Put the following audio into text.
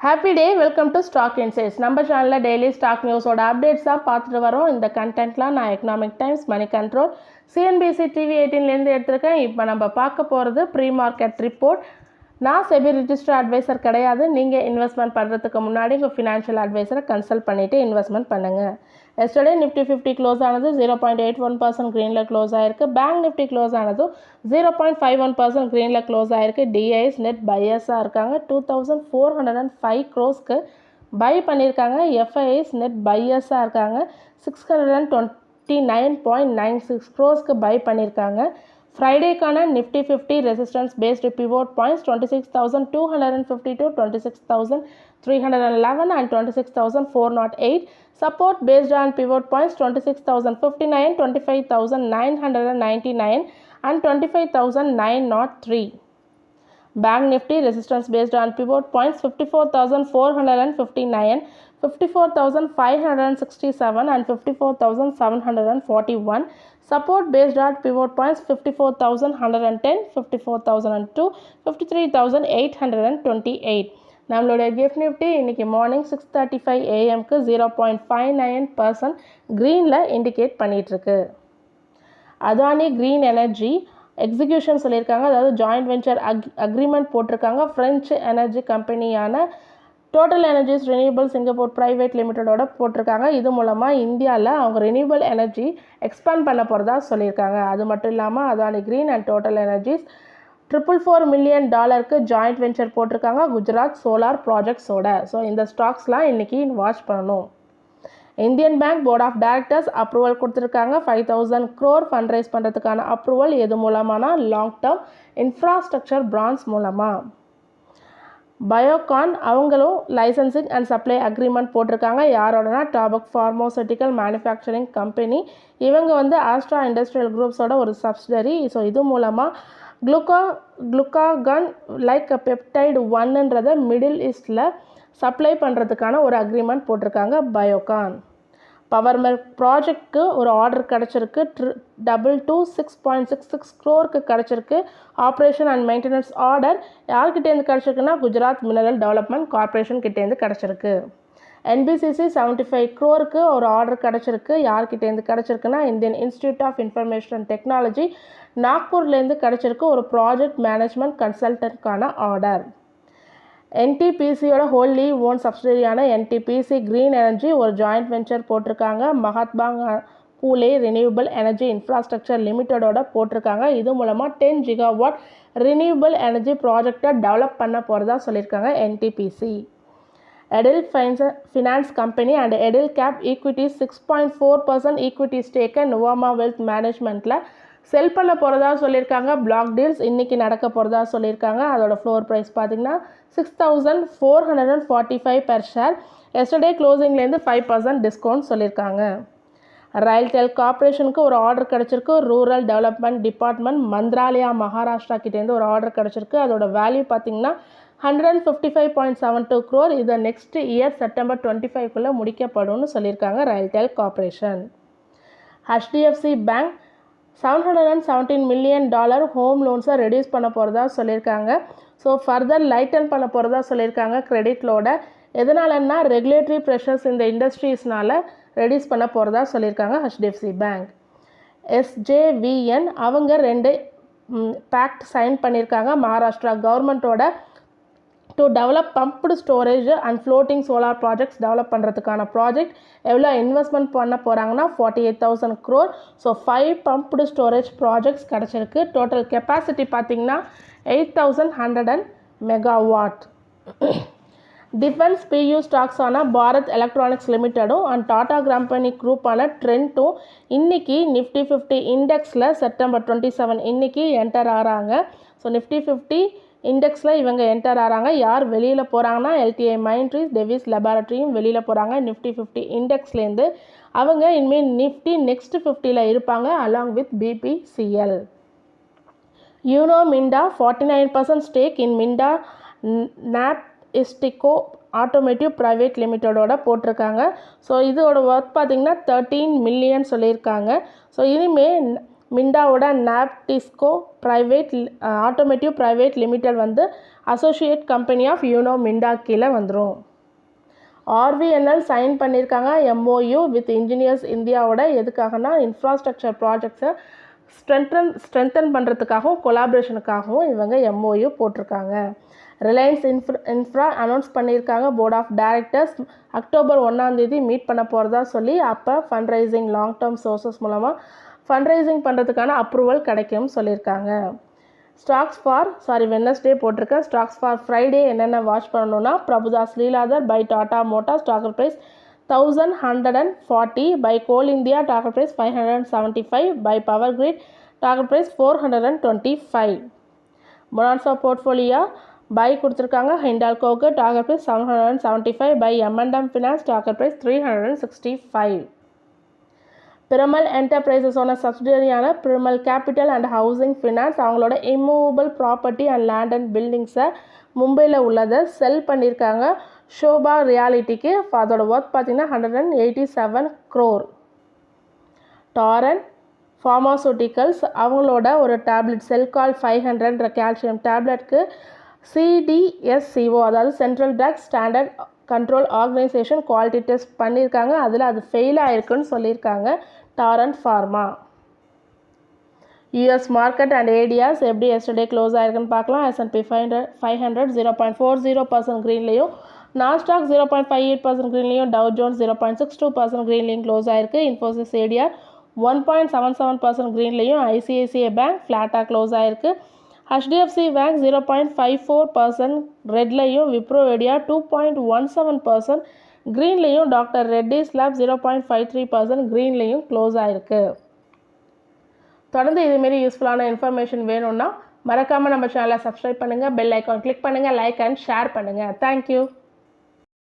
Happy day, welcome to stock insights. நம்ம சேனலில் daily stock நியூஸோட updates தான் பார்த்துட்டு வரோம். இந்த கண்டென்ட்லாம் நான் Economic Times, Moneycontrol, CNBC TV 18லேருந்து எடுத்திருக்கேன். இப்போ நம்ம பார்க்க போகிறது ப்ரீ மார்க்கெட் ரிப்போர்ட். நான் செபி ரிஜிஸ்டர் அட்வைசர் கிடையாது. நீங்கள் இன்வெஸ்ட்மெண்ட் பண்ணுறதுக்கு முன்னாடி உங்கள் ஃபினான்ஷியல் அட்வைசரை கன்சல்ட் பண்ணிவிட்டு இன்வெஸ்ட்மெண்ட் பண்ணுங்கள். எஸ்டர்டே நிஃப்டி 50 க்ளோஸ் ஆனது 0.81% க்ரீனில் க்ளோஸ் ஆயிருக்கு. பேங்க் நிஃப்டி க்ளோஸ் ஆனது 0.51% க்ரீனில் க்ளோஸ் ஆயிருக்கு. டிஐஸ் நெட் பையர்ஸாக இருக்காங்க. 2405 crores பை பண்ணியிருக்காங்க. எஃப்ஐஐஸ் நெட் பையர்ஸாக இருக்காங்க. 629.96 crores பை பண்ணியிருக்காங்க. ஃப்ரைடேக்கான Nifty 50 resistance based pivot points 26,252, 26,311 and 26,408. Support based on pivot points 26,059, 25,999 and 25,903. Bank Nifty resistance based on pivot points 54,459, 54,567 and 54,741. Support based on pivot points 54,110, 54,002, 53,828. நம்மளோட Gift Nifty இன்றைக்கி morning 6:35 AM 0.59% க்ரீனில் indicate பண்ணிகிட்ருக்கு. Adani green energy execution சொல்லியிருக்காங்க. அதாவது joint venture agreement போட்டிருக்காங்க. French energy கம்பெனியான Total Energies renewable Singapore private லிமிட்டடோட போட்டிருக்காங்க. இது மூலமாக இந்தியாவில் அவங்க ரினியூபிள் எனர்ஜி எக்ஸ்பேண்ட் பண்ண போகிறதா சொல்லியிருக்காங்க. அது மட்டும் இல்லாமல் Adani green and total energies $444 million joint venture போட்டிருக்காங்க குஜராத் சோலார் ப்ராஜெக்ட்ஸோட. ஸோ இந்த ஸ்டாக்ஸ்லாம் இன்றைக்கி வாட்ச் பண்ணணும். Indian Bank board of directors approval கொடுத்துருக்காங்க. 5,000 crore ஃபண்ட் ரைஸ் பண்ணுறதுக்கான அப்ரூவல் எது மூலமானா லாங் டேர்ம் இன்ஃப்ராஸ்ட்ரக்சர் பிராண்ட்ஸ் மூலமாக. பயோகான் அவங்களும் லைசன்சிங் அண்ட் சப்ளை அக்ரிமெண்ட் போட்டிருக்காங்க. யாரோடனா டாபக் ஃபார்மோசூட்டிக்கல் மேனுஃபேக்சரிங் கம்பெனி. இவங்க ஆஸ்ட்ரா இண்டஸ்ட்ரியல் குரூப்ஸோட ஒரு சப்சிடரி. ஸோ இது மூலமாக குளுக்காகன் லைக் பெப்டைடு 1ன்றதை மிடில் ஈஸ்டில் சப்ளை பண்ணுறதுக்கான ஒரு அக்ரிமெண்ட் போட்டிருக்காங்க பயோகான். பவர் மில்க் ப்ராஜெக்ட்க்கு ஒரு ஆர்டர் கிடச்சிருக்கு. 226.66 crore கிடச்சிருக்கு. ஆப்ரேஷன் அண்ட் மெயின்டெனன்ஸ் ஆர்டர் யார்கிட்டேருந்து கிடச்சிருக்குன்னா குஜராத் மினரல் டெவலப்மெண்ட் கார்பரேஷன் கிட்டேருந்து கிடச்சிருக்கு. NBCC 75 crore ஒரு ஆர்டர் கிடச்சிருக்கு. யார்கிட்டேருந்து கிடச்சிருக்குன்னா Indian institute of information and technology நாக்பூர்லேருந்து கிடச்சிருக்கு. ஒரு ப்ராஜெக்ட் மேனேஜ்மெண்ட் கன்சல்டன்ட்கான ஆர்டர். NTPCயோட ஹோல்லி ஓன் சப்சிடரியான NTPC க்ரீன் எனர்ஜி ஒரு ஜாயிண்ட் வெஞ்சர் போட்டிருக்காங்க. Mahatma Phule renewable energy infrastructure லிமிட்டடோட போட்டிருக்காங்க. இது மூலமாக 10 GW ரினியூபிள் எனர்ஜி ப்ராஜெக்டை டெவலப் பண்ண போகிறதா சொல்லியிருக்காங்க NTPC. Edel finance company and Edel cap equity 6.4% equity ஸ்டேக்கை நுவாமா வெல்த் மேனேஜ்மெண்ட்டில் செல் பண்ண போகிறதா சொல்லியிருக்காங்க. பிளாக் டீல்ஸ் இன்றைக்கி நடக்க போகிறதா சொல்லியிருக்காங்க. அதோட ஃப்ளோர் ப்ரைஸ் பார்த்திங்கன்னா 6,445 per ஷேர். எஸ்டர்டே க்ளோசிங்லேருந்து 5% டிஸ்கவுண்ட் சொல்லியிருக்காங்க. ரயில்டெல் கார்பரேஷனுக்கு ஒரு ஆர்டர் கிடச்சிருக்கு. Rural development department Mantralaya Maharashtra கிட்டேருந்து ஒரு ஆர்டர் கிடச்சிருக்கு. அதோட வேல்யூ பார்த்திங்கன்னா 155.72 crore. இதை நெக்ஸ்ட் இயர் செப்டம்பர் 25 முடிக்கப்படும்னு சொல்லியிருக்காங்க RailTel corporation. HDFC bank $717 million home லோன்ஸை ரெடியூஸ் பண்ண போகிறதா சொல்லியிருக்காங்க. ஸோ ஃபர்தர் லைட்டன் பண்ண போகிறதா சொல்லியிருக்காங்க கிரெடிட் லோட. எதனாலன்னா ரெகுலேட்டரி ப்ரெஷர்ஸ் இந்த இண்டஸ்ட்ரீஸ்னால் ரெடியூஸ் பண்ண போகிறதா சொல்லியிருக்காங்க HDFC பேங்க். SJVN அவங்க 2 பேக்ட் சைன் பண்ணியிருக்காங்க மகாராஷ்டிரா கவர்மெண்ட்டோட to develop pumped storage and floating solar projects develop பண்ணுறதுக்கான ப்ராஜெக்ட். எவ்வளோ இன்வெஸ்ட்மெண்ட் பண்ண போகிறாங்கன்னா 48,000 crore. So 5 pumped storage projects கிடச்சிருக்கு. டோட்டல் கெப்பாசிட்டி பார்த்திங்கன்னா 8,100 MW. டிஃபென்ஸ் PU ஸ்டாக்ஸான பாரத் எலக்ட்ரானிக்ஸ் லிமிட்டடும் அண்ட் டாடா கம்பெனி குரூப்பான ட்ரெண்ட்டும் இன்றைக்கி நிஃப்டி 50 இண்டெக்ஸில் செப்டம்பர் 27 இன்றைக்கி என்டர் ஆகிறாங்க. ஸோ நிஃப்டி 50 இண்டெக்ஸில் இவங்க என்டர் ஆகிறாங்க. யார் வெளியில் போகிறாங்கன்னா LTI மைண்ட்ரீஸ் டெவிஸ் லெபார்ட்ரியும் வெளியில் போகிறாங்க நிஃப்டி 50 இண்டெக்ஸ்லேருந்து. அவங்க இனிமேல் நிஃப்டி நெக்ஸ்ட் 50ல் இருப்பாங்க along with BPCL. Uno Minda 49% stake in Minda நாப்இஸ்டிகோ ஆட்டோமேட்டிவ் ப்ரைவேட் லிமிட்டடோட போட்டிருக்காங்க. ஸோ இதோட ஒர்க் பார்த்திங்கன்னா 13 million சொல்லியிருக்காங்க. ஸோ இனிமேல் மிண்டாவோட நாப்டிஸ்கோ ஆட்டோமேட்டிவ் ப்ரைவேட் லிமிடெட் வந்து associate company of Uno Minda கீழே வந்துடும். ஆர்விஎன்எல் சைன் பண்ணியிருக்காங்க எம்ஓயு வித் இன்ஜினியர்ஸ் இந்தியாவோட. எதுக்காகனா இன்ஃப்ராஸ்ட்ரக்சர் ப்ராஜெக்ட்ஸை ஸ்ட்ரென்தன் பண்ணுறதுக்காகவும் கொலாபரேஷனுக்காகவும் இவங்க எம்ஓயு போட்டிருக்காங்க. ரிலையன்ஸ் இன்ஃப்ரா அனௌன்ஸ் பண்ணியிருக்காங்க board of directors October 1 meet பண்ண போகிறதா சொல்லி. அப்போ fund raising long term sources மூலமாக ஃபண்ட் ரைசிங் பண்ணுறதுக்கான அப்ரூவல் கிடைக்கும்னு சொல்லியிருக்காங்க. வெட்னஸ்டே போட்டிருக்கேன். ஸ்டாக்ஸ் ஃபார் ஃப்ரைடே என்னென்ன வாட்ச் பண்ணணும்னா Prabhudas Lilladher buy Tata motors target price 1140, buy Coal India target price 575, buy Power Grid target price 425. Bonanza portfolio buy கொடுத்துருக்காங்க ஹிண்டால்கோக்கு டாக்கர் ப்ரைஸ் 775, பை எம்என்எம் ஃபினான்ஸ் டாக்கர் ப்ரைஸ் 365. பிரமல் என்டர்பிரைசஸோட சப்சிடரியான Piramal capital and housing finance அவங்களோட immovable property and land and பில்டிங்ஸை மும்பையில் உள்ளதை செல் பண்ணியிருக்காங்க ஷோபா ரியாலிட்டிக்கு. அதோட ஒர்த் பார்த்திங்கன்னா 187 crore. டாரன் ஃபார்மாசூட்டிக்கல்ஸ் அவங்களோட ஒரு டேப்லெட் செல்கால் 500 கால்சியம் டேப்லெட்க்கு சிடிஎஸ்சிஓ அதாவது central drug standard control organisation quality test பண்ணியிருக்காங்க. அதில் அது ஃபெயில் ஆயிருக்குன்னு சொல்லியிருக்காங்க டாரன் pharma. US market and ADRs எப்படி எஸ்டர்டே க்ளோஸ் ஆயிருக்குன்னு பார்க்கலாம். S&P 500 0.40% க்ரீன்லேயும், நாஸ்டாக் 0.58% க்ரீன்லேயும், டவ் ஜோன்ஸ் 0.62% க்ரீன்லேயும் க்ளோஸ் ஆயிருக்கு. இன்ஃபோசிஸ் ஏடிஆர் 1.77% க்ரீன்லேயும், ஐசிஐசிஐ பேங்க் ஃப்ளாட்டாக க்ளோஸ் ஆயிருக்கு. HDFC பேங்க் 0.54% ரெட்லையும், விப்ரோ ஏடிஆர் 2.17% க்ரீன்லேயும், டாக்டர் ரெட்டிஸ் லேப் 0.53% க்ரீன்லேயும் க்ளோஸ் ஆயிருக்கு. தொடர்ந்து இதுமாரி யூஸ்ஃபுல்லான இன்ஃபர்மேஷன் வேணும்னா மறக்காமல் நம்ம சேனலை சப்ஸ்கிரைப் பண்ணுங்கள், பெல் ஐக்கான் கிளிக் பண்ணுங்கள், லைக் அண்ட் ஷேர் பண்ணுங்கள். தேங்க்யூ.